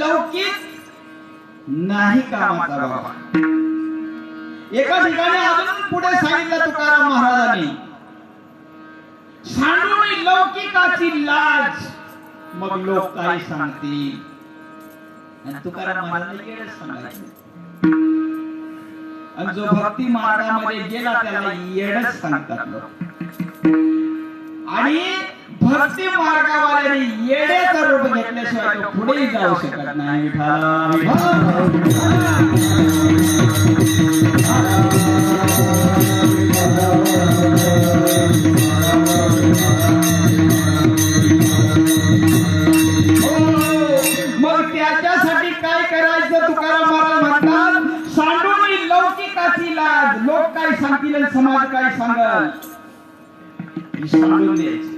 लौकिक नाही कामाचा बाबा। एका ठिकाणी अजून पुढे सांगितलं तुकाराम महाराजांनी, सांडून लौकिकाची लाज मग लोक काय सांगतील। आणि तुकाराम महाराजांनी केलं सांगायचं, आणि जो भक्ती मार्गामध्ये गेला त्याला येडच सांगतात लोक। आणि भक्ती मार्गावाल्याने येडेचं रूप घेतल्याशिवाय तो पुढे जाऊ शकत नाही। मग त्याच्यासाठी काय करायचं तुकाराम महाराज म्हणतात, सांडून लौकिकाची लाज, लोक काय सांगतील समाज काय सांगल, सांडून द्यायचं।